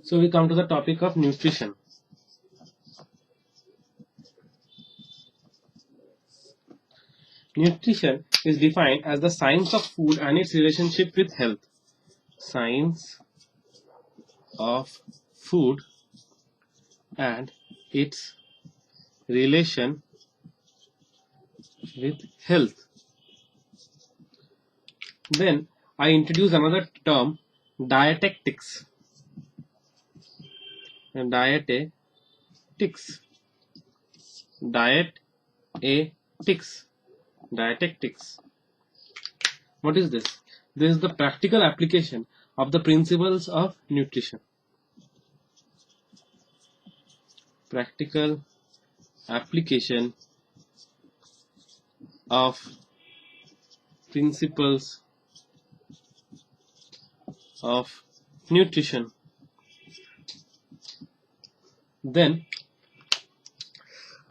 So we come to the topic of nutrition. Nutrition is defined as the science of food and its relationship with health. Science of food and its relation with health. Then I introduce another term, dietetics. And dietetics. Dietetics. Dietetics. What is this? This is the practical application of the principles of nutrition. Practical application of principles of nutrition. Then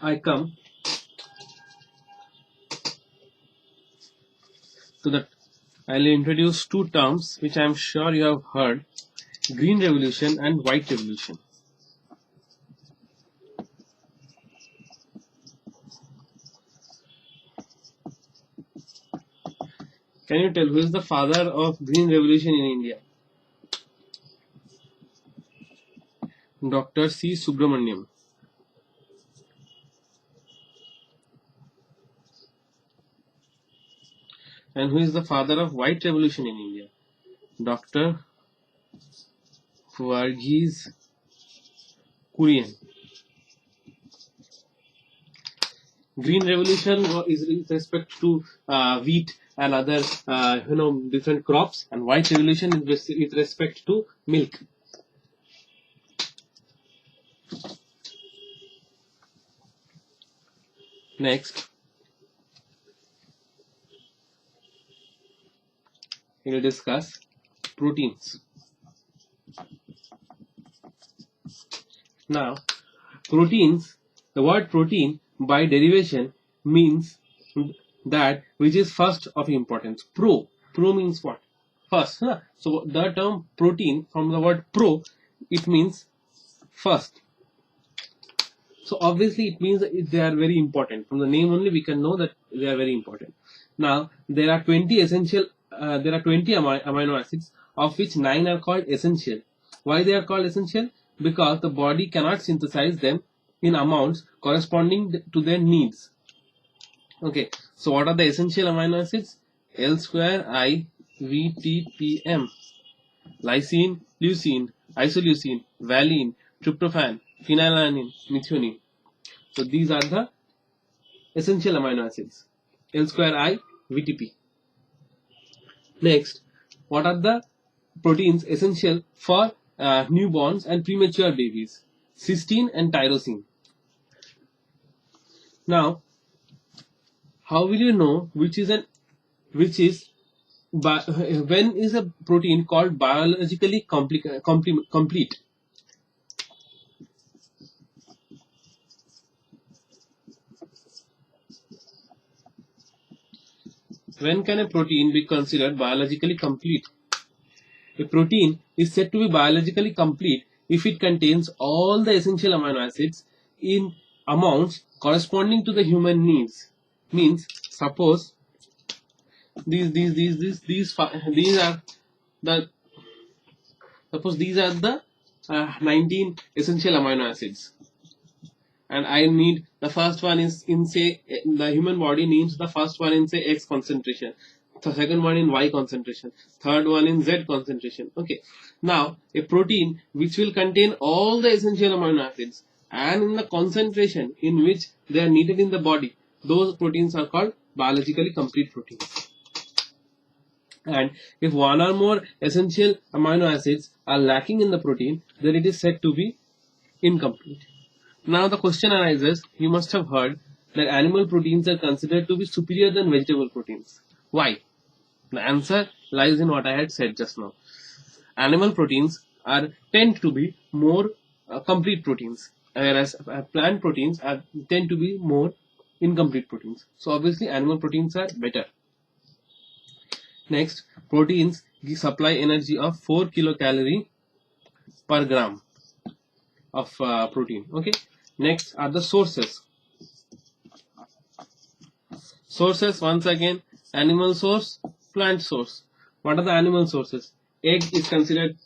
I come to the I'll introduce two terms which I am sure you have heard: green revolution and white revolution. Can you tell who is the father of green revolution in India? Dr. C. Subramaniam. And who is the father of white revolution in India? Dr. Varghese Kurian. Green revolution is with respect to wheat and other different crops, and white revolution is with respect to milk. Next, we will discuss proteins. Now, proteins, the word protein by derivation means that which is first of importance. Pro means what? First. So the term protein, from the word pro, it means first. So obviously it means that they are very important. From the name only we can know that they are very important. Now there are 20 essential, there are 20 amino acids, of which 9 are called essential. Why they are called essential? Because the body cannot synthesize them in amounts corresponding to their needs. Okay, so what are the essential amino acids? L square I V T P M. Lysine, leucine, isoleucine, valine, tryptophan, phenylalanine, methionine. So these are the essential amino acids. L square I VTP. Next, what are the proteins essential for newborns and premature babies? Cysteine and tyrosine. Now, how will you know when is a protein called biologically complete? When can a protein be considered biologically complete? A protein is said to be biologically complete if it contains all the essential amino acids in amounts corresponding to the human needs. Means, suppose these are the the 19 essential amino acids, and I need the first one is in, say, the human body needs the first one in, say, X concentration, the second one in Y concentration, third one in Z concentration. Okay, now a protein which will contain all the essential amino acids and in the concentration in which they are needed in the body, those proteins are called biologically complete proteins. And if one or more essential amino acids are lacking in the protein, then it is said to be incomplete. Now the question arises, you must have heard that animal proteins are considered to be superior than vegetable proteins. Why? The answer lies in what I had said just now. Animal proteins tend to be more complete proteins, whereas plant proteins tend to be more incomplete proteins. So obviously animal proteins are better. Next, proteins supply energy of 4 kilocalorie per gram of protein. Okay. Next are the sources. Sources, once again, animal source, plant source. What are the animal sources? Egg is considered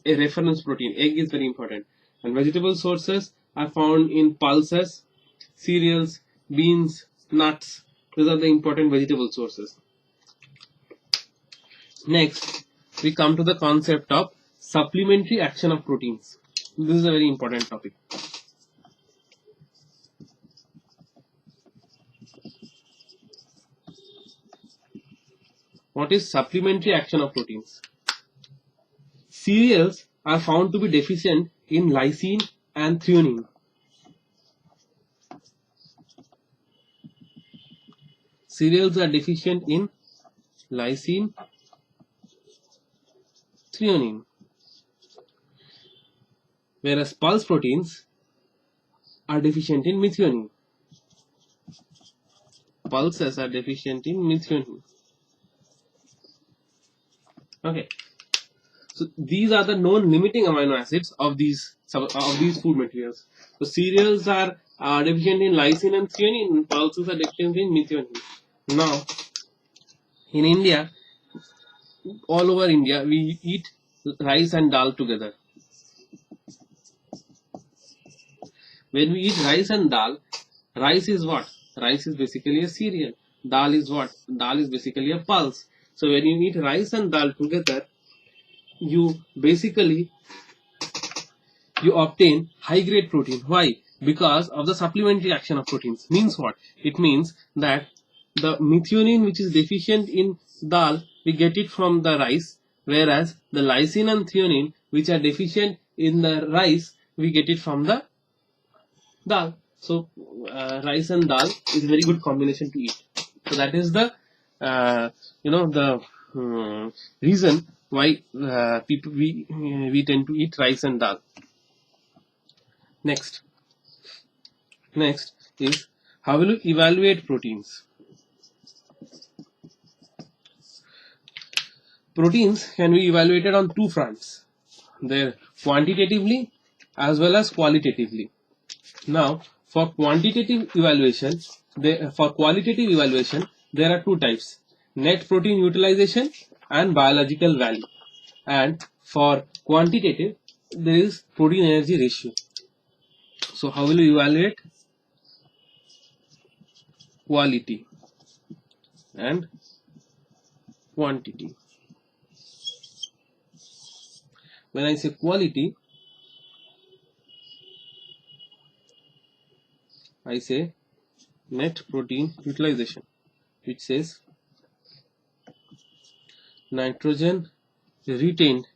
a reference protein. Egg is very important. And vegetable sources are found in pulses, cereals, beans, nuts. These are the important vegetable sources. Next, we come to the concept of supplementary action of proteins. This is a very important topic. What is supplementary action of proteins? Cereals are found to be deficient in lysine and threonine. Cereals are deficient in lysine, threonine, whereas pulse proteins are deficient in methionine. Pulses are deficient in methionine. Okay, so these are the known limiting amino acids of these food materials. So cereals are deficient in lysine and threonine, and pulses are deficient in methionine. Now, in India, all over India, we eat rice and dal together. When we eat rice and dal, rice is what? Rice is basically a cereal. Dal is what? Dal is basically a pulse. So when you eat rice and dal together, you basically obtain high grade protein. Why? Because of the supplementary action of proteins. Means what? It means that the methionine which is deficient in dal, we get it from the rice, whereas the lysine and threonine which are deficient in the rice, we get it from the dal. So rice and dal is a very good combination to eat. So that is the reason why people we tend to eat rice and dal. Next is how will you evaluate proteins? Proteins can be evaluated on two fronts. They're quantitatively as well as qualitatively. Now, for qualitative evaluation, there are two types: net protein utilization and biological value. And for quantitative, there is protein energy ratio. So, how will you evaluate quality and quantity? When I say quality, I say net protein utilization, which says nitrogen retained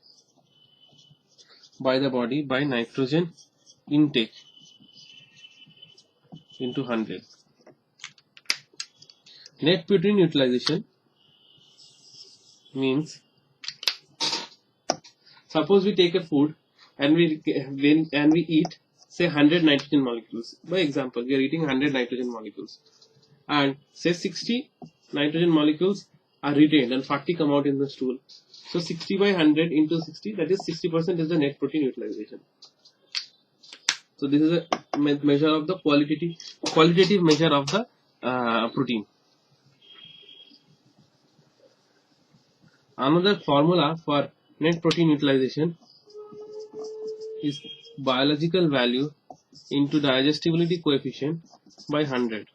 by the body by nitrogen intake into 100. Net protein utilization means, suppose we take a food and we eat say 100 nitrogen molecules. By example, we are eating 100 nitrogen molecules, and say 60 nitrogen molecules are retained and 40 come out in the stool. So 60 by 100 into 60, that is 60% is the net protein utilization. So this is a measure of the qualitative measure of the protein. Another formula for net protein utilization is biological value into digestibility coefficient by 100.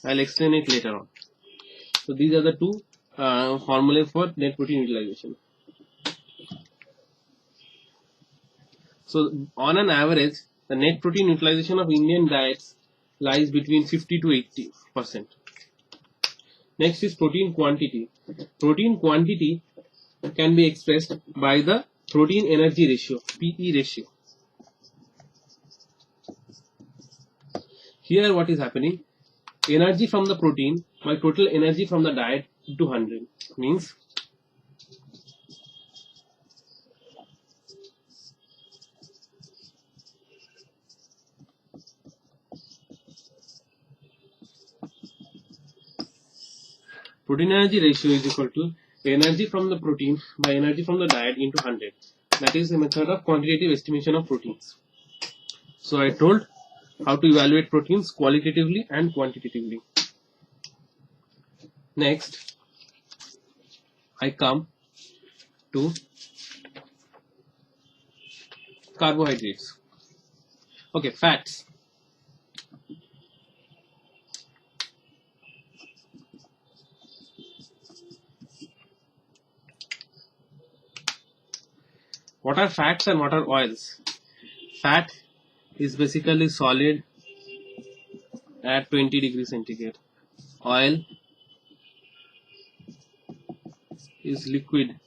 I'll explain it later on. So these are the two formulae for net protein utilization. So on an average, the net protein utilization of Indian diets lies between 50 to 80%. Next is protein quantity. Protein quantity can be expressed by the protein energy ratio, PE ratio. Here what is happening? Energy from the protein by total energy from the diet into 100 means protein energy ratio is equal to energy from the protein by energy from the diet into 100. That is a method of quantitative estimation of proteins. So I told how to evaluate proteins qualitatively and quantitatively. Next, I come to carbohydrates. Okay, fats. What are fats and what are oils? Fat is basically solid at 20 degrees centigrade. Oil is liquid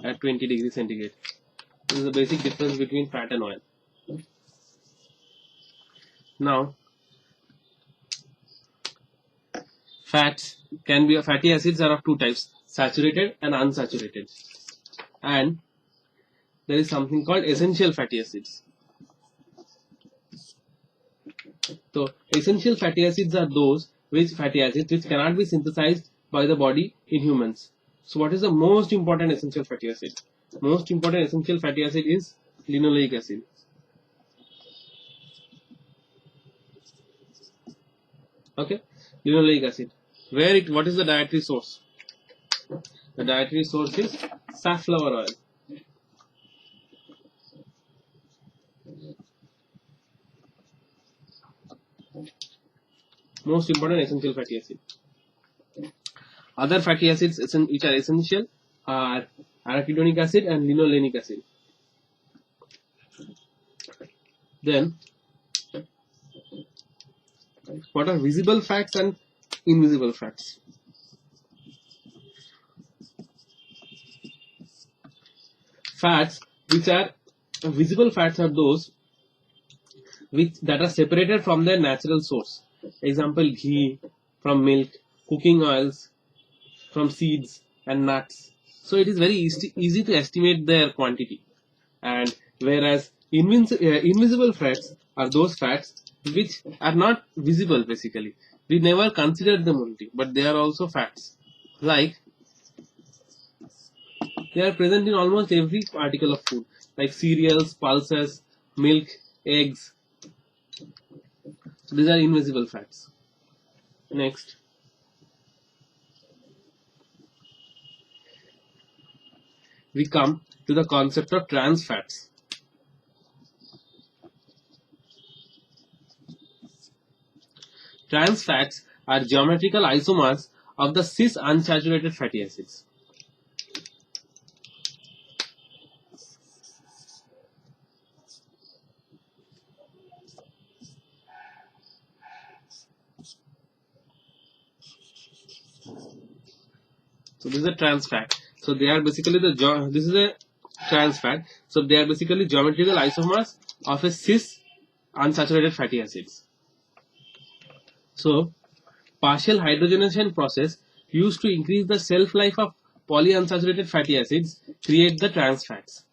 at 20 degrees centigrade. This is the basic difference between fat and oil. Now, fats can be, fatty acids are of two types, saturated and unsaturated. And there is something called essential fatty acids. So, essential fatty acids are those fatty acids which cannot be synthesized by the body in humans. So, what is the most important essential fatty acid? Most important essential fatty acid is linoleic acid. Okay, linoleic acid. What is the dietary source? The dietary source is safflower oil. Most important essential fatty acid. Other fatty acids which are essential are arachidonic acid and linolenic acid. Then, what are visible fats and invisible fats? Fats which are visible fats are those that are separated from their natural source. Example, ghee from milk, cooking oils from seeds and nuts. So it is very easy to estimate their quantity. And whereas invisible fats are those fats which are not visible basically. We never consider them only, but they are also fats. Like, they are present in almost every article of food, like cereals, pulses, milk, eggs. So these are invisible fats. Next, we come to the concept of trans fats. Trans fats are geometrical isomers of the cis unsaturated fatty acids. So this is a trans fat. So they are basically this is a trans fat. So they are basically geometrical isomers of a cis unsaturated fatty acids. So partial hydrogenation process used to increase the shelf life of polyunsaturated fatty acids create the trans fats.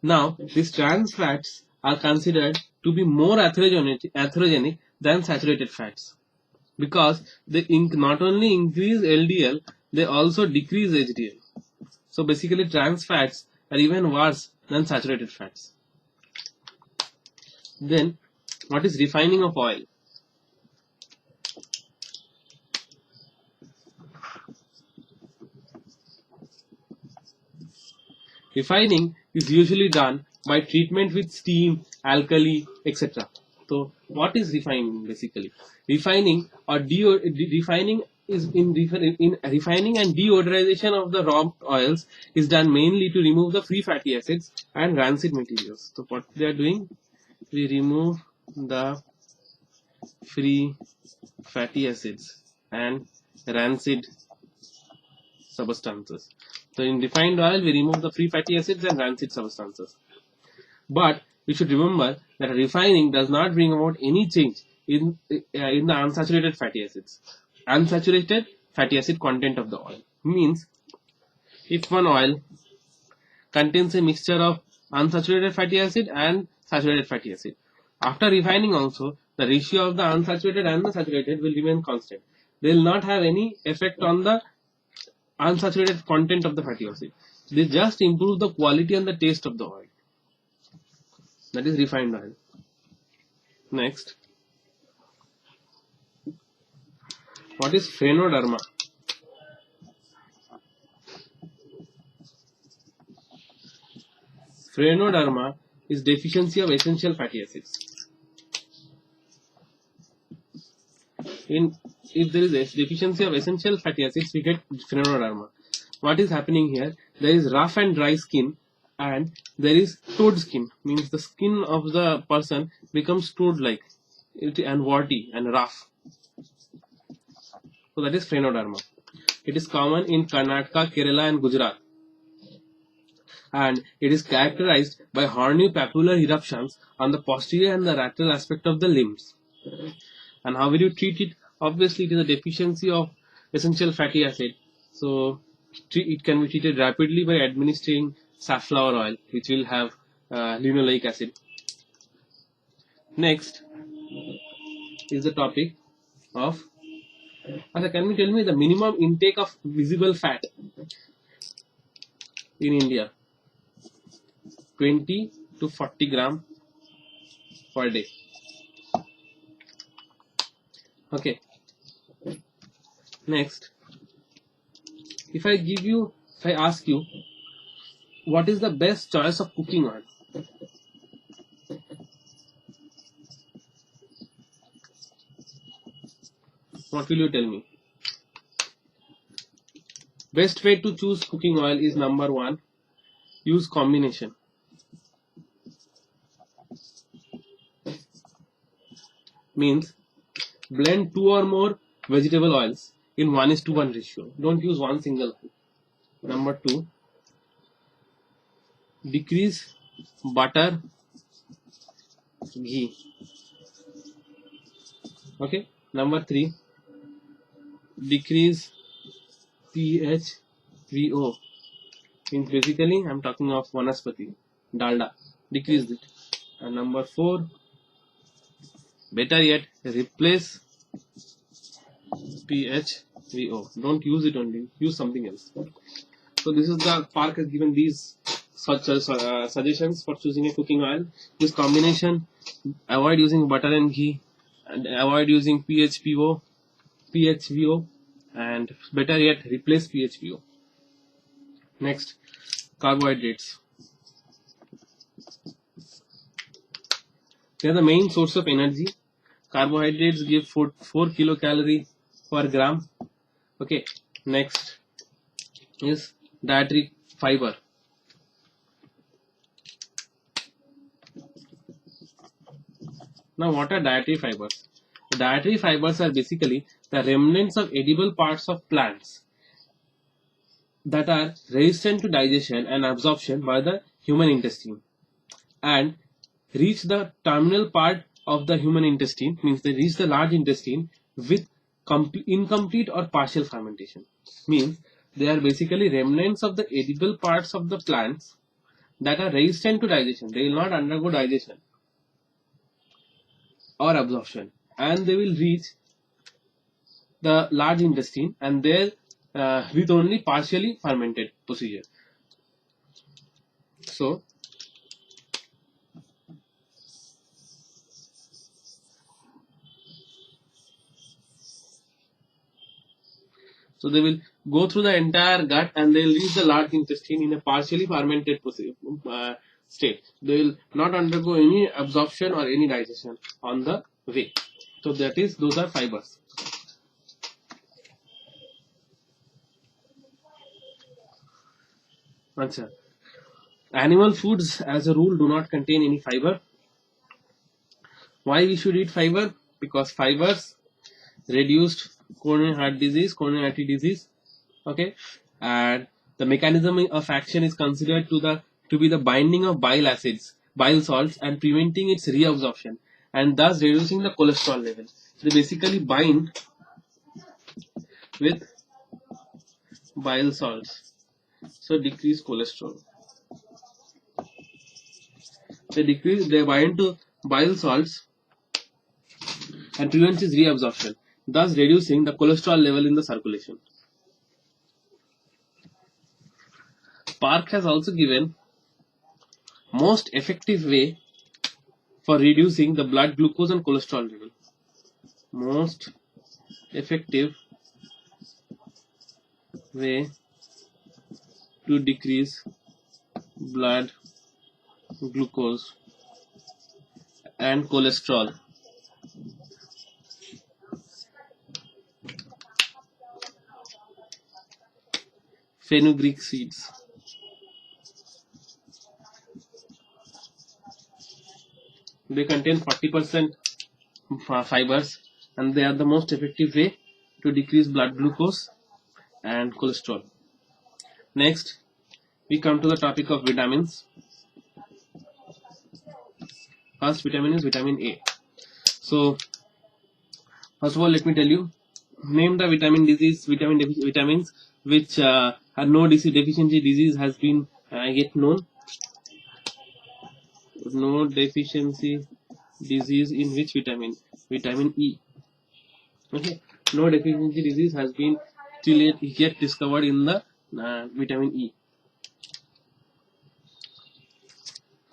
Now these trans fats are considered to be more atherogenic than saturated fats, because they not only increase LDL, they also decrease HDL. So basically trans fats are even worse than saturated fats. Then, what is refining of oil? Refining is usually done by treatment with steam, alkali, etc. So what is refining basically? Refining or refining is in refining and deodorization of the raw oils is done mainly to remove the free fatty acids and rancid materials. So what they are doing? We remove the free fatty acids and rancid substances. So in refined oil, we remove the free fatty acids and rancid substances. But we should remember that refining does not bring about any change in the unsaturated fatty acids. Unsaturated fatty acid content of the oil means, if one oil contains a mixture of unsaturated fatty acid and saturated fatty acid, after refining also, the ratio of the unsaturated and the saturated will remain constant. They will not have any effect on the unsaturated content of the fatty acid. They just improve the quality and the taste of the oil. That is refined oil. Next, what is phrenoderma? Phrenoderma is deficiency of essential fatty acids. If there is a deficiency of essential fatty acids, we get phrenoderma. What is happening here? There is rough and dry skin, and there is toad skin. Means the skin of the person becomes toad-like and warty and rough. So that is phrenoderma. It is common in Karnataka, Kerala, and Gujarat, and it is characterized by horny papular eruptions on the posterior and the lateral aspect of the limbs. And how will you treat it? Obviously, it is a deficiency of essential fatty acid. So it can be treated rapidly by administering safflower oil, which will have linoleic acid. Next is the topic of, can you tell me the minimum intake of visible fat in India? 20 to 40 gram per day. Okay. Next, if I ask you, what is the best choice of cooking oil? What will you tell me? Best way to choose cooking oil is number 1, use combination. Means blend 2 or more vegetable oils in 1:1 ratio. Don't use one single oil. Number 2, decrease butter, ghee. Okay. Number 3, decrease PHVO. Means basically I'm talking of vanaspati, dalda. Decrease it. And number 4, better yet, replace PHVO. Don't use it only. Use something else. So this is the Park has given these such suggestions for choosing a cooking oil. This combination: avoid using butter and ghee, and avoid using PHVO, and better yet, replace PHVO. Next, carbohydrates. They are the main source of energy. Carbohydrates give 4 kilocalorie per gram. Okay. Next is dietary fiber. Now, what are dietary fibers? Dietary fibers are basically the remnants of edible parts of plants that are resistant to digestion and absorption by the human intestine, and reach the terminal part of the human intestine, means they reach the large intestine with incomplete or partial fermentation. Means they are basically remnants of the edible parts of the plants that are resistant to digestion. They will not undergo digestion or absorption, and they will reach the large intestine, and there with only partially fermented procedure. So they will go through the entire gut, and they will reach the large intestine in a partially fermented state. They will not undergo any absorption or any digestion on the way. So those are fibers. Answer. Animal foods as a rule do not contain any fiber. Why we should eat fiber? Because fibers reduced coronary heart disease, coronary artery disease. Okay, and the mechanism of action is considered to be the binding of bile acids, bile salts, and preventing its reabsorption, and thus reducing the cholesterol level. They basically bind with bile salts, so decrease cholesterol. They bind to bile salts and prevents its reabsorption, thus reducing the cholesterol level in the circulation. Spark has also given most effective way for reducing the blood glucose and cholesterol level. Most effective way to decrease blood glucose and cholesterol. Fenugreek seeds. They contain 40% fibers, and they are the most effective way to decrease blood glucose and cholesterol. Next, we come to the topic of vitamins. First vitamin is vitamin A. So, first of all, let me tell you, name the vitamins which are no deficiency disease has been yet known. No deficiency disease in which vitamin? Vitamin E. Okay, no deficiency disease has been till yet discovered in the vitamin E.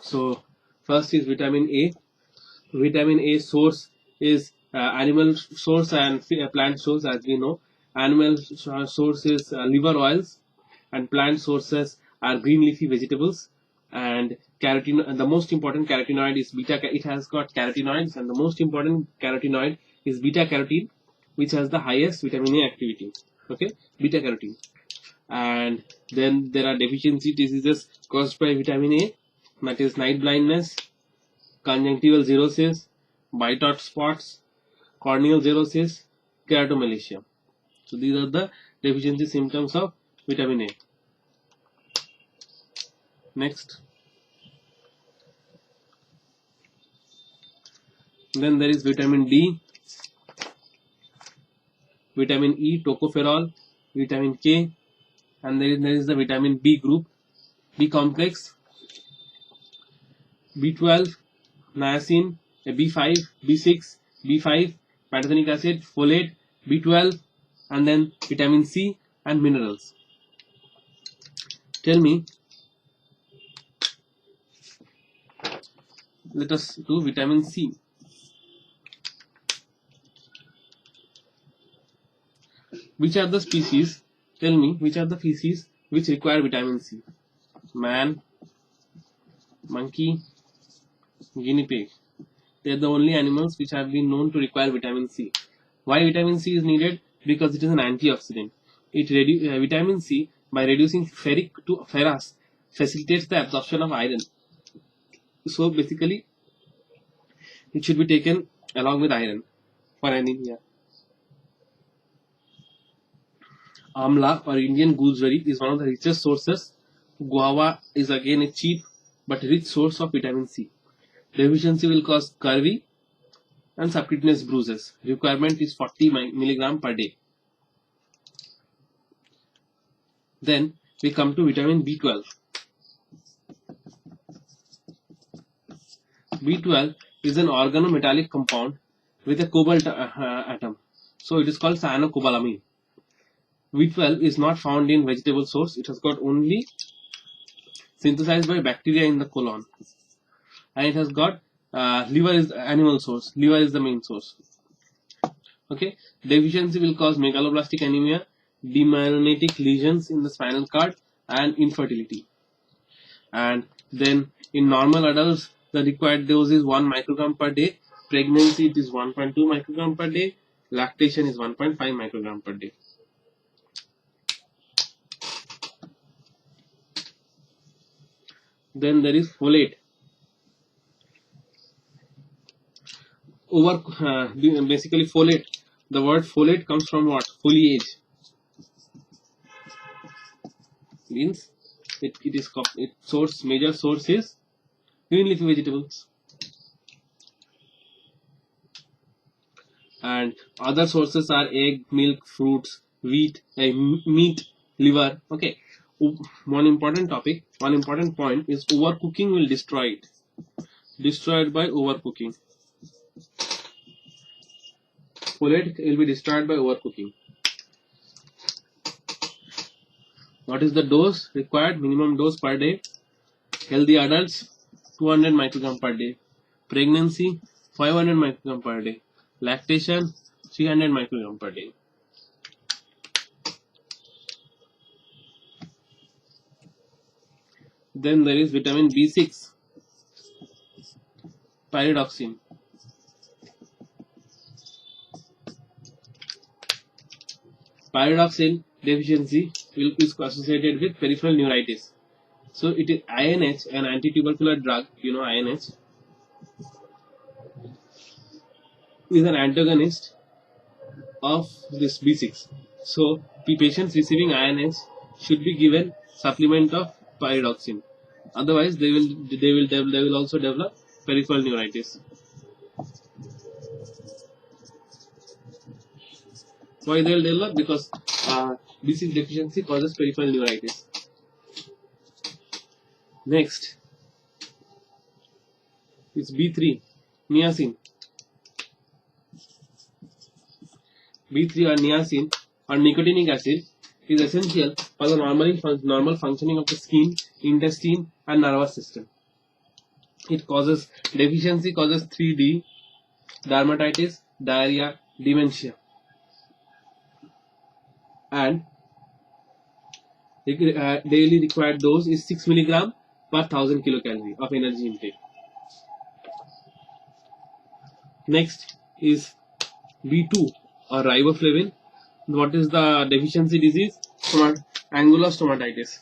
So first is vitamin A. Vitamin A source is animal source and plant source, as we know. Animal source is liver oils, and plant sources are green leafy vegetables. And the most important carotenoid is beta. It has got carotenoids, and the most important carotenoid is beta carotene, which has the highest vitamin A activity. Okay, beta carotene. And then there are deficiency diseases caused by vitamin A, that is night blindness, conjunctival xerosis, white spots, corneal xerosis, keratomalacia. So these are the deficiency symptoms of vitamin A. Next, then there is vitamin D, vitamin E, tocopherol, vitamin K, and there is the vitamin B group, B complex, B12, niacin, B5, B6, B5, pantothenic acid, folate, B12, and then vitamin C and minerals. Tell me, let us do vitamin C. Which are the species? Tell me, which are the species which require vitamin C? Man, monkey, guinea pig. They are the only animals which have been known to require vitamin C. Why vitamin C is needed? Because it is an antioxidant. Vitamin C, by reducing ferric to ferrous, facilitates the absorption of iron. So basically, it should be taken along with iron for anemia. Amla or Indian gooseberry is one of the richest sources. Guava is again a cheap but rich source of vitamin C. Deficiency will cause scurvy and subcutaneous bruises. Requirement is 40 mg per day. Then we come to vitamin B12. B12 is an organometallic compound with a cobalt atom. So it is called cyanocobalamin. B12 is not found in vegetable source. It has got only synthesized by bacteria in the colon. And it has got liver is animal source. Liver is the main source. Okay. Deficiency will cause megaloblastic anemia, demyelinating lesions in the spinal cord, and infertility. And then in normal adults, the required dose is 1 microgram per day. Pregnancy, it is 1.2 microgram per day. Lactation is 1.5 microgram per day. Then there is folate. Basically folate. The word folate comes from what? Foliage. Means major source is green leafy vegetables. And other sources are egg, milk, fruits, wheat, meat, liver. Okay. One important point is overcooking will destroy it. Destroyed by overcooking. Folate will be destroyed by overcooking. What is the dose required? Minimum dose per day. Healthy adults 200 microgram per day. Pregnancy 500 microgram per day. Lactation 300 microgram per day. Then there is vitamin B6, pyridoxine. Pyridoxine deficiency is associated with peripheral neuritis. So it is INH, an antitubercular drug, you know INH, is an antagonist of this B6. So patients receiving INH should be given supplement of pyridoxine. Otherwise, they will also develop peripheral neuritis. Why they will develop? Because B6 deficiency causes peripheral neuritis. Next is B3, niacin. B3 or niacin or nicotinic acid is essential for the normal functioning of the skin, intestine and nervous system. It causes deficiency, causes 3D, dermatitis, diarrhea, dementia. And daily required dose is 6 mg per 1000 kilocalorie of energy intake. Next is B2 or riboflavin. What is the deficiency disease? Angular stomatitis.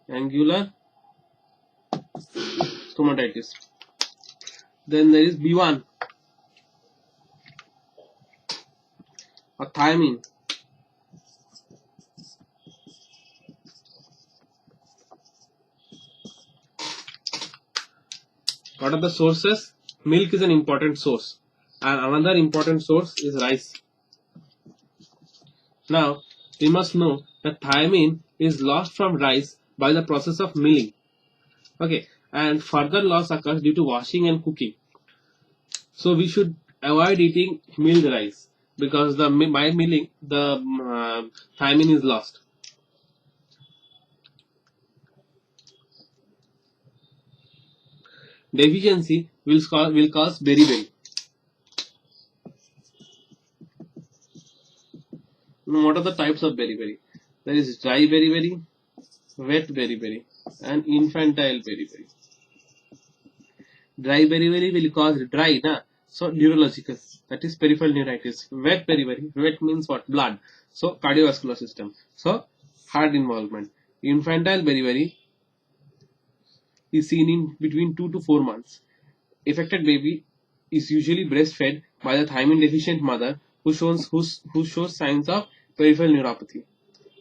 Angular stomatitis. Then there is B1 or thiamine. What are the sources? Milk is an important source, and another important source is rice. Now, we must know that thiamine is lost from rice by the process of milling. Okay, and further loss occurs due to washing and cooking. So we should avoid eating milled rice because by milling the thiamine is lost. Deficiency will cause beriberi. Now, what are the types of beriberi? There is dry beriberi, wet beriberi, and infantile beriberi. Dry beriberi will cause dry, so neurological, that is peripheral neuritis. Wet beriberi, wet means what? Blood. So cardiovascular system. So heart involvement. Infantile beriberi is seen in between 2 to 4 months. Affected baby is usually breastfed by the thiamine deficient mother who shows signs of peripheral neuropathy.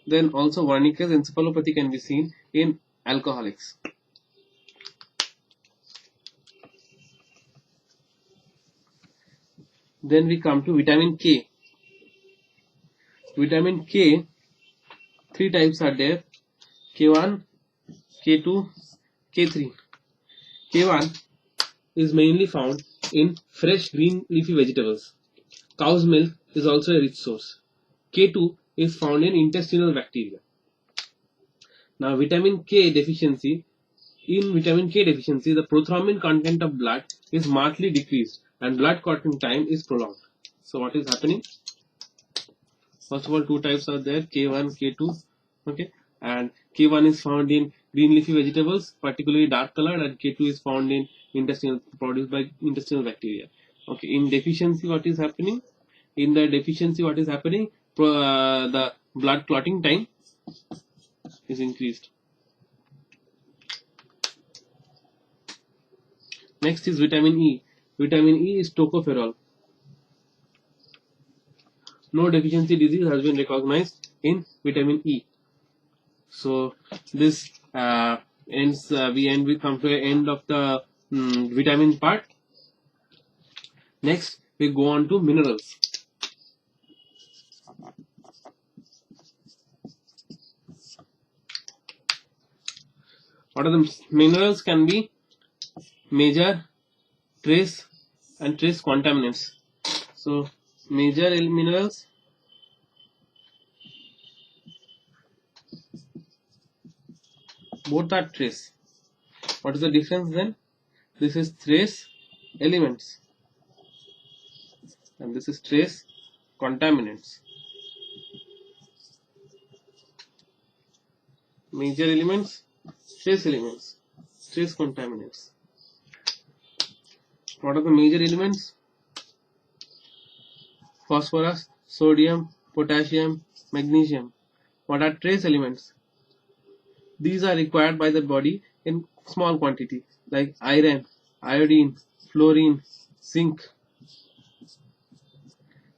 Then also Wernicke's encephalopathy can be seen in alcoholics. Then we come to vitamin K. Vitamin K, 3 types are there: K1, K2, K3. K1 is mainly found in fresh green leafy vegetables. Cow's milk is also a rich source. K2 is found in intestinal bacteria. Now, vitamin K deficiency. In vitamin K deficiency, the prothrombin content of blood is markedly decreased and blood clotting time is prolonged. So, what is happening? First of all, 2 types are there: K1, K2. Okay, and K1 is found in green leafy vegetables, particularly dark colored, and K2 is found in produced by intestinal bacteria. Okay, in deficiency, what is happening? In the deficiency, what is happening? The blood clotting time is increased. Next is vitamin E. Vitamin E is tocopherol. No deficiency disease has been recognized in vitamin E. So this ends. We come to the end of the vitamin part. Next, we go on to minerals. What are the minerals? Can be major, trace, and trace contaminants. So Major minerals, both are trace. What is the difference then? This is trace elements and this is trace contaminants. Major elements, trace contaminants. What are the major elements? Phosphorus, sodium, potassium, magnesium. What are trace elements? These are required by the body in small quantity like iron, iodine, fluorine, zinc.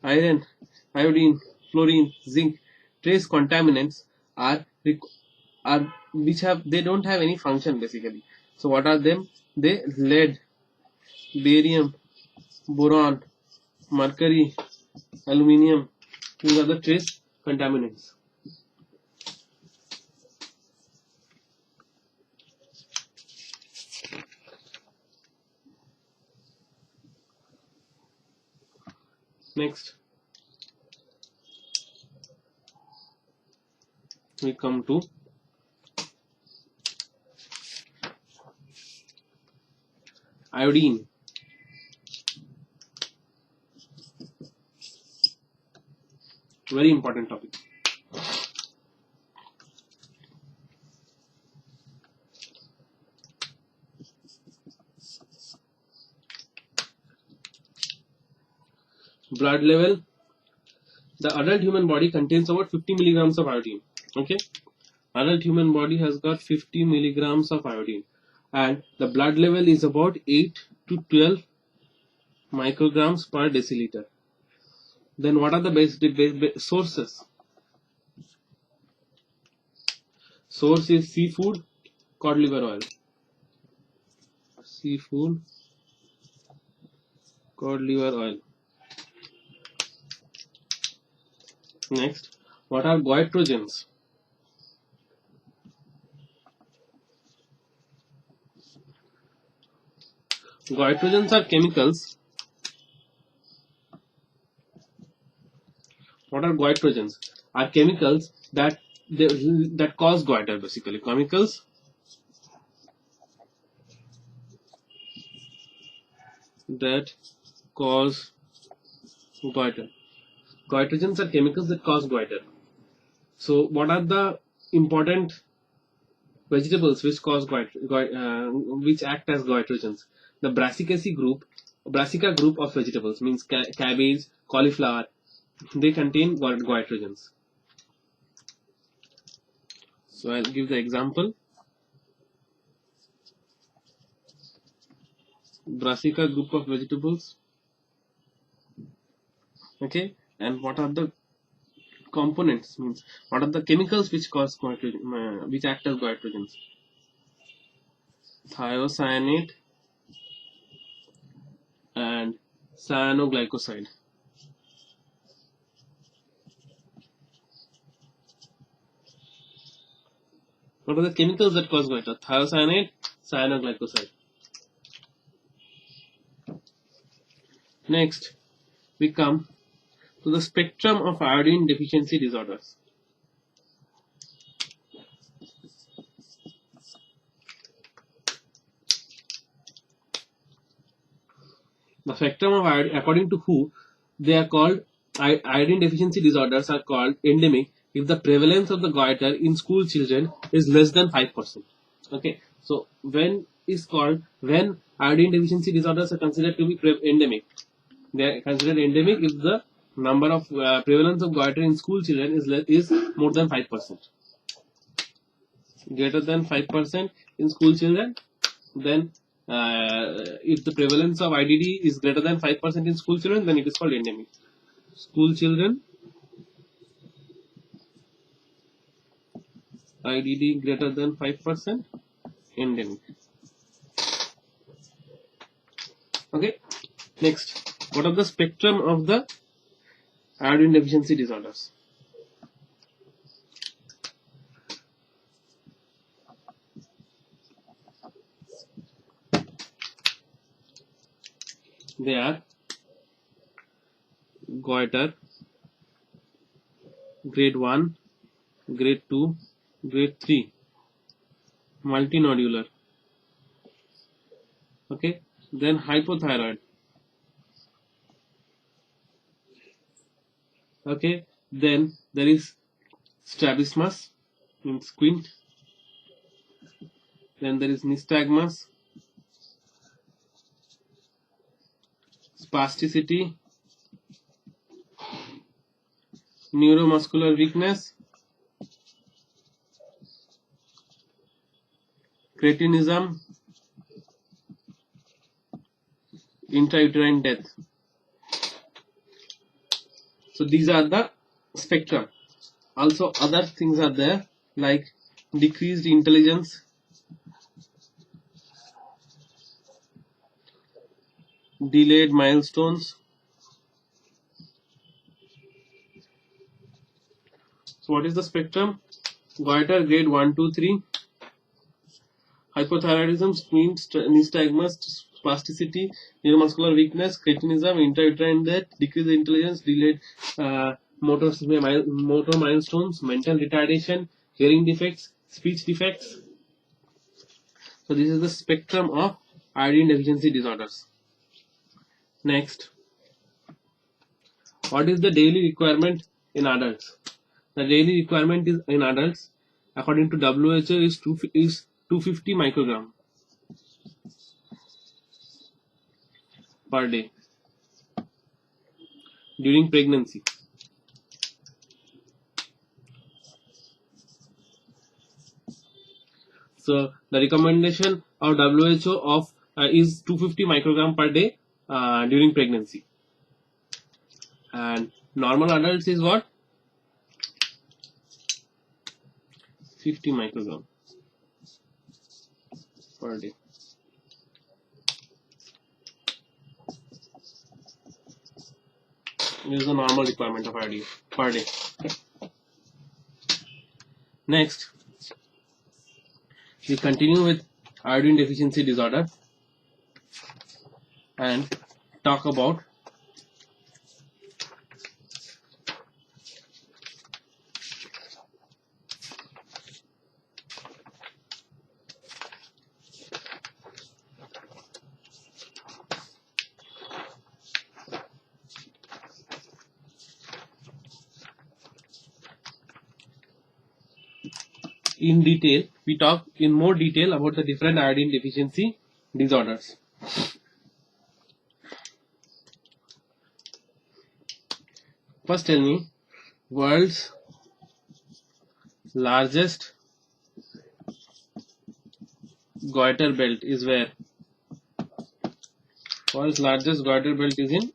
Iron, iodine, fluorine, zinc. Trace contaminants are which they don't have any function basically. So what are them? They lead, barium, boron, mercury, aluminium. These are the trace contaminants. Next, we come to iodine. Very important topic. Blood level. The adult human body contains about 50 milligrams of iodine. Okay, adult human body has got 50 milligrams of iodine, and the blood level is about 8 to 12 micrograms per deciliter. Then what are the sources? Source is seafood, cod liver oil. Seafood, cod liver oil. Next, what are goitrogens? Goitrogens are chemicals. What are goitrogens? Are chemicals that cause goiter basically. Chemicals that cause goiter. Goitrogens are chemicals that cause goiter. So what are the important vegetables which cause which act as goitrogens? The Brassica group of vegetables means cabbage, cauliflower. They contain goitrogens. So I'll give the example. Brassica group of vegetables. Okay, and what are the components? Means what are the chemicals which cause which act as goitrogens? Thiocyanate and cyanoglycoside. What are the chemicals that cause goiter? Thiocyanate, cyanoglycoside. Next, we come to the spectrum of iodine deficiency disorders. The spectrum of iodine, according to WHO, they are called iodine deficiency disorders are called endemic if the prevalence of the goiter in school children is less than 5%. Okay, so when iodine deficiency disorders are considered to be endemic. They are considered endemic if the number of prevalence of goiter in school children is more than 5%. Greater than 5% in school children, then if the prevalence of IDD is greater than 5% in school children, then it is called endemic. School children, IDD greater than 5%, endemic. Okay, next, what are the spectrum of the iodine deficiency disorders? They are goiter, grade 1, grade 2, grade 3, multinodular. Okay, then hypothyroid. Okay, then there is strabismus, means squint. Then there is nystagmus, spasticity, neuromuscular weakness, cretinism, intrauterine death. So these are the spectrum. Also other things are there like decreased intelligence, delayed milestones. So what is the spectrum? Goiter grade 1, 2, 3, hypothyroidism, squint, nystagmus, spasticity, neuromuscular weakness, cretinism, intrauterine death, decreased intelligence, delayed motor milestones, mental retardation, hearing defects, speech defects. So this is the spectrum of iodine deficiency disorders. Next, what is the daily requirement in adults? The daily requirement is in adults, according to WHO, is 250 microgram per day during pregnancy. So the recommendation of WHO of is 250 microgram per day during pregnancy, and normal adults is what? 50 microgram per day. This is the normal requirement of iodine per day. Next, we continue with iodine deficiency disorder and talk about in detail. We talk in more detail about the different iodine deficiency disorders. First tell me, world's largest goiter belt is where? World's largest goiter belt is in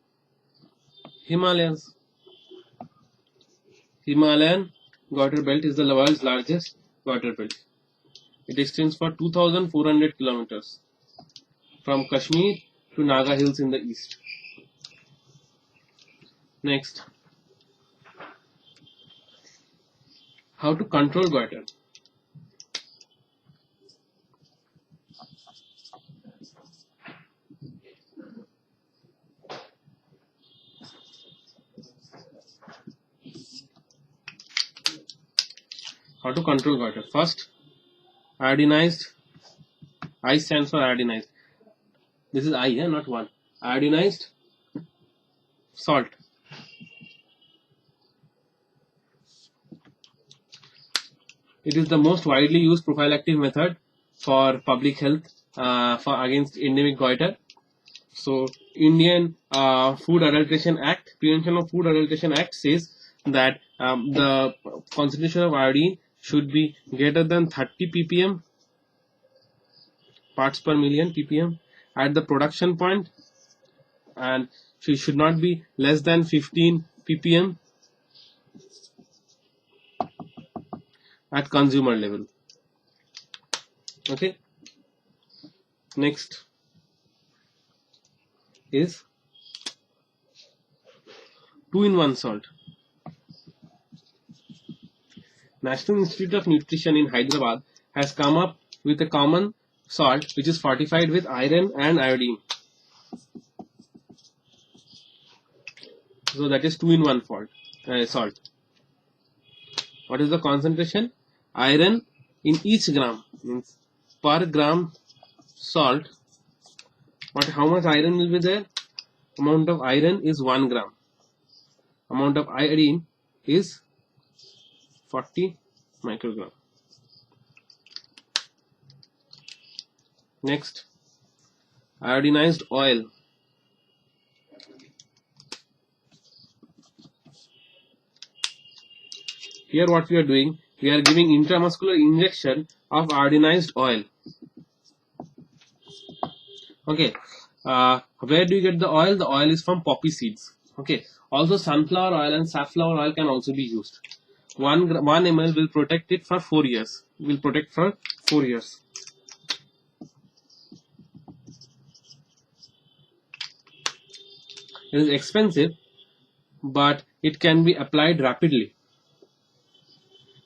Himalayas. Himalayan goiter belt is the world's largest goiter belt. It extends for 2,400 kilometers from Kashmir to Naga Hills in the east. Next, how to control goiter? How to control goiter? First, iodinized. I stands for iodinized. This is I, not one. Iodinized salt. It is the most widely used prophylactic method for public health for against endemic goiter. So, Indian Food Adulteration Act, Prevention of Food Adulteration Act says that the concentration of iodine should be greater than 30 ppm, parts per million ppm at the production point, and it should not be less than 15 ppm at consumer level. Okay. Next is 2-in-1 salt. National Institute of Nutrition in Hyderabad has come up with a common salt which is fortified with iron and iodine. So that is 2 in 1 salt. What is the concentration? Iron in each gram, means per gram salt, how much iron will be there? Amount of iron is 1 gram. Amount of iodine is 40 microgram. Next, iodinized oil. Here what we are doing, we are giving intramuscular injection of iodinized oil. Okay, where do you get the oil? The oil is from poppy seeds. Okay, also sunflower oil and safflower oil can also be used. 1 ml will protect it for 4 years. Will protect for 4 years. It is expensive, but it can be applied rapidly.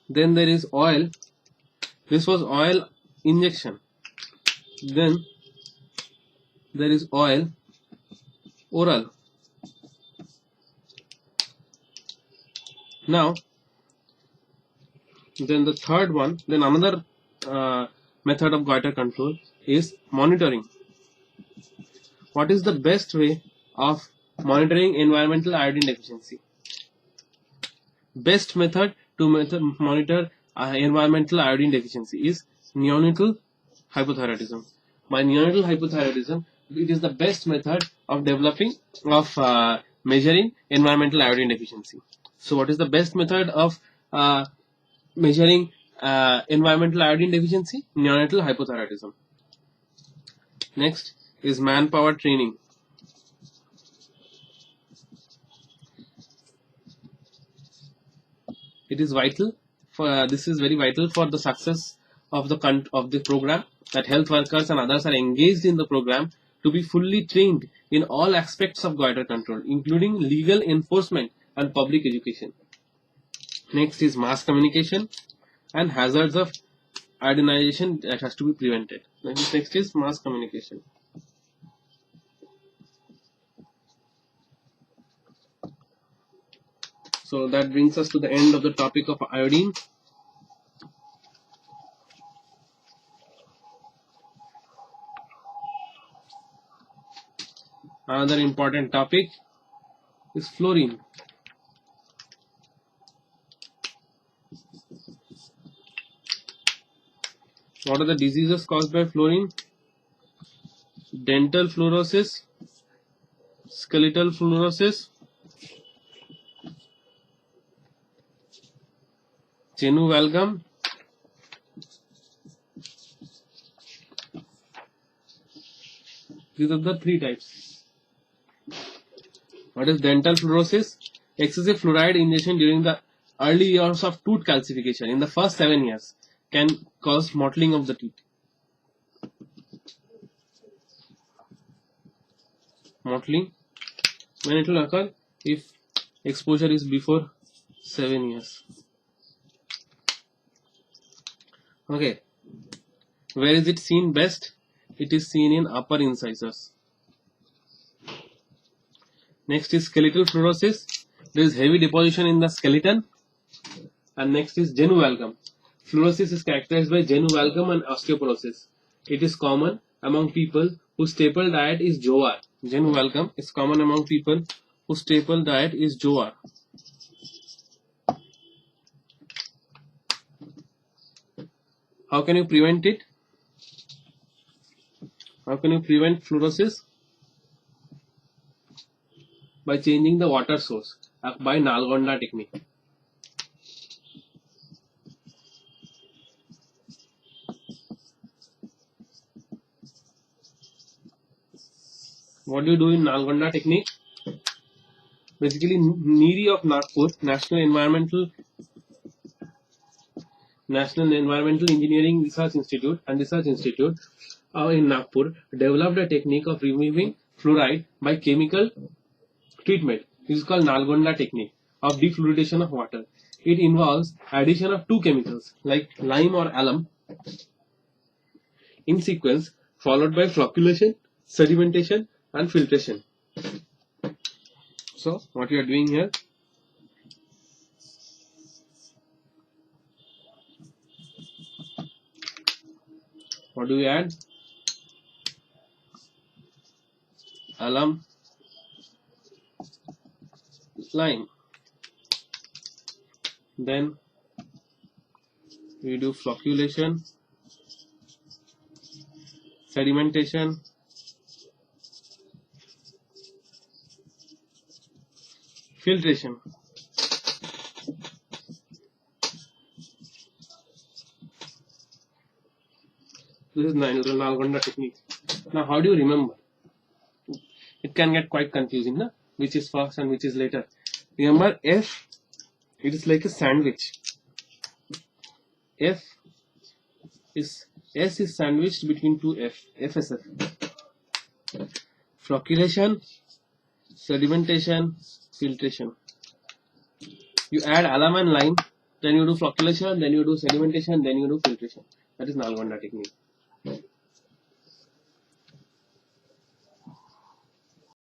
Then there is oil. This was oil injection. Then there is oil oral. Now, then the third one, then another method of goiter control is monitoring. What is the best way of monitoring environmental iodine deficiency? Best method to monitor environmental iodine deficiency is neonatal hypothyroidism. By neonatal hypothyroidism, it is the best method of measuring environmental iodine deficiency. So, what is the best method of measuring environmental iodine deficiency? Neonatal hypothyroidism. Next is manpower training. It is vital for this is very vital for the success of the program, that health workers and others are engaged in the program to be fully trained in all aspects of goiter control, including legal enforcement and public education. Next is mass communication and hazards of iodinization that has to be prevented. Next is mass communication. So that brings us to the end of the topic of iodine. Another important topic is fluorine. What are the diseases caused by fluorine? Dental fluorosis, skeletal fluorosis, genu valgum, these are the 3 types. What is dental fluorosis? Excessive fluoride ingestion during the early years of tooth calcification in the first 7 years can cause mottling of the teeth. Mottling, when it will occur? If exposure is before 7 years. Okay, where is it seen best? It is seen in upper incisors. Next is skeletal fluorosis. There is heavy deposition in the skeleton. And next is genu valgum. Fluorosis is characterized by genu valgum and osteoporosis. It is common among people whose staple diet is jowar. Genu valgum is common among people whose staple diet is jowar. How can you prevent it? How can you prevent fluorosis? By changing the water source by Nalgonda technique. What do you do in Nalgonda technique? Basically, NEERI of Nagpur, National Environmental Engineering Research Institute and Research Institute in Nagpur developed a technique of removing fluoride by chemical treatment. This is called Nalgonda technique of defluoridation of water. It involves addition of 2 chemicals like lime or alum in sequence, followed by flocculation, sedimentation and filtration. So So what you are doing here, what do we add? Alum, lime. Then we do flocculation, sedimentation, filtration. This is Nalgonda technique. Now how do you remember? It can get quite confusing, na? Which is first and which is later. Remember, F, it is like a sandwich. S is sandwiched between two FSF. Flocculation, sedimentation, filtration. You add alum and lime, then you do flocculation, then you do sedimentation, then you do filtration. That is Nalgonda technique.